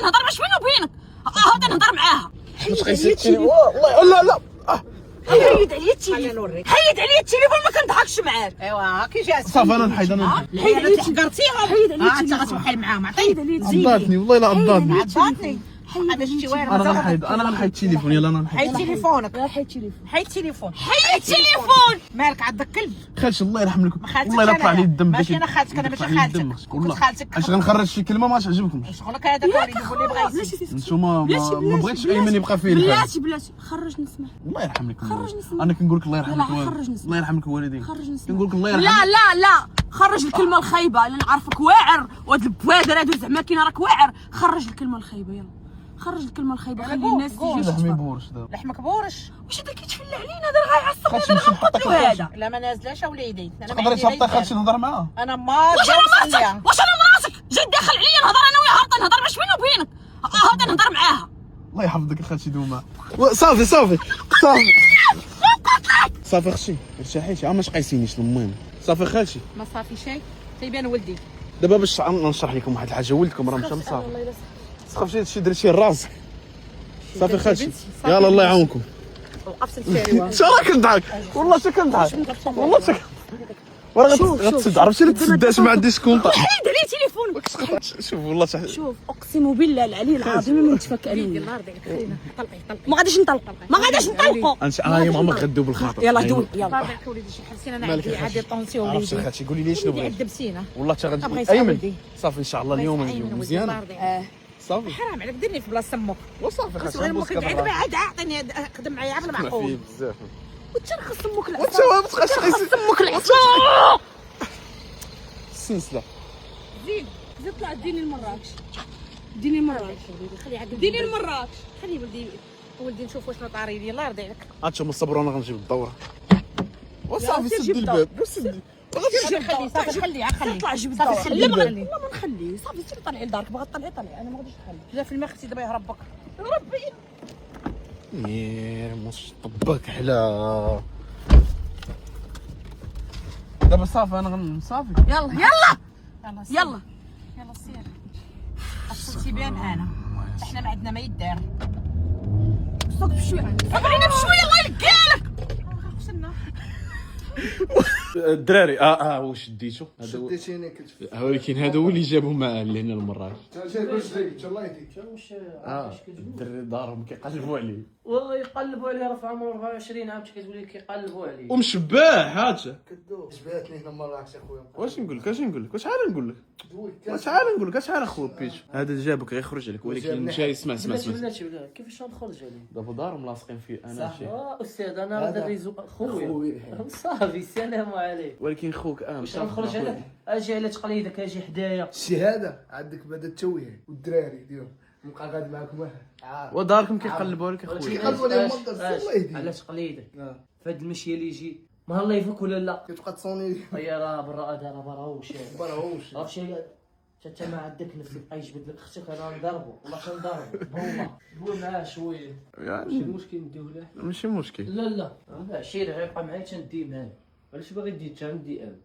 نهضر باش بيني وبينك، هاوطي نهضر معاها. حيد عليا التليفون والله. لا حيد عليا التليفون، حيد عليا التليفون، ما كنضحكش معاك. ايوا كي جات صافي انا نحيد. حيد عليا حقرتيهم. حيد عليا انت التليفون، غتوحل معاهم. حيد عليا التليفون، عضاتني والله لا عضاتني. عضاتني. هذا شتي واعر. انا غنحيد التليفون. يلا انا نحيد. حيد تليفونك. حيد التليفون، حيد تليفون. حيد التليفون. مالك عندك كلب؟ خالتي الله يرحم لك. ما خالتك والله لا طلع لي الدم. ماشي انا خالتك، انا ماشي خالتك. كنت خالتك. اش غنخرج شي كلمه ما تعجبكمش. شغلك هذاك وليدي اللي بغيتي. نتوما ما بغيتش ايمن يبقى فيه الحال. بلاتي خرج نسمع. الله يرحم لك. خرج نسمع. انا كنقول لك الله يرحم لك. يلا خرج نسمع. الله يرحم لك الوالدين. خرج نسمع. كنقول لك الله يرحم. لا خرج الكلمه الخايبه، لان نعرفك واعر، وهاد البوادر هادو زعما كاين راك واعر. خرج الكلمه الخايبه، يلا خرج الكلمه الخايبه، خلي الناس تجي لحمي بورش دابا. لحمك بورش. واش هذا كيتفلى علينا؟ هذا غيعصبني، هذا غنقتلو هذا. لا ما نازلاش اوليدي. انا تقدري تهبطي خالتي نهضر معاه. انا ما واش انا مراتك جاي داخل عليا نهضر انا وياها، هابطه نهضر باش بيني وبينك، هابطه نهضر معاها. الله يحفظك خالتي دوما. صافي صافي اختي ارتاحيتي. ما تقيسينيش المهم. صافي خالتي ما صافي شيء. تيبان ولدي دابا باش نشرح لكم واحد الحاجه. ولدكم راه مشى مصافي. تخافش هادشي درتيه لراسك. صافي خالتي يلا الله يعاونكم. وقفت الفيروه. شو راك كنضحك والله حتى كنضحك والله حتى وراه غتسد. عرفتي اللي تسداش ما عنديش كونطا. حيد علي تليفونك. شوف والله شوف اقسم بالله العلي العظيم ما نتفك علينا. ما غاديش نطلقوا، ما غاديش نطلقوا. انا ماما غدوب بالخاطر. يلا دوي يلا. بارك وليدي شي حسين انا عندي طونسيون عرفتي وليدي. خالتي قولي لي شنو بغيتي. عذبتينا والله حتى أبغي غادي يسعى ايمن. ولدي. صافي ان شاء الله اليوم نجيو مزيانه. صافي حرام عليك ديرني في بلاصه امك. وصافي بس خالتي غير نبوس امك كضرب. دابا عاد عطيني خدم معايا عبر فيه المعقول. بزاف. وانت نخص امك وانت العصا، ما تبقاش تقيسي امك العصا. السلسله. زيد طلع ديني لمراكش، ديني لمراكش، خلي عاد ديني لمراكش. خلي ولدي نشوف واش طاري لي. الله يرضي عليك. هانتوما صبروا انا غنجيب الدوره. وصافي يا سد جيب الباب. وسد خلي صافي خلي طلع جيب صافي الدواء. خلي لا ما خلي. نخليه، صافي سير طلعي لدارك، بغا طلعي انا ما غاديش نخلي. لا في الماء خصي دابا يهرب بك. ربي مش طباك حلا. دابا صافي انا صافي. يلا يلا سير. اصلتي بها معانا. احنا ما عندنا ما يدار. صوت بشويه، صبرينا بشويه الله يلقالك. خصنا الدراري واش ديتو هذا شديتيني كنت ولكن هذا هو اللي جابو معاه لهنا لمراكش. جاي باش دريك الله يهديك. الدراري دارهم كيقلبوا عليه ويقلبوا عليه راه في عمره 24 عام كتقول لي كيقلبوا عليه ومشباه حاجه. كدوب جباتني هنا مراكش اخويا. واش نقول لك واش عارف نقول لك واش عارف اخويا بيتش. هذا جابك غيخرج عليك ولكن جاي اسمع بلاتي كيفاش غنخرج عليه دابا دارهم لاصقين فيه انا شي. استاذ انا راه دريزو خويا صافي السلام عليكم. ولكن خوك واش غنخرج عليك؟ اجي على تقليدك اجي حدايا. الشهاده عندك بعد التويه والدراري ديالهم نبقى غادي معاكم واحد. وداركم كيقلبوا عليك اخويا. كيقلبوا عليهم المنظر الله يهديك. على تقليدك فهاد المشي اللي يجي ما الله يفك ولا لا كتبقى تصوني هيا راه برا هذا راه براهوش براهوش. عرفتي حتى ما عندك نفس يبقى يجبد لك اختك انا نضربو والله كنضربو هو دوي معاه شويه ماشي مشكل نديو له ماشي مشكل. لا عشير غيبقى معايا تندي معاه علاش باغي دي انت عندي انا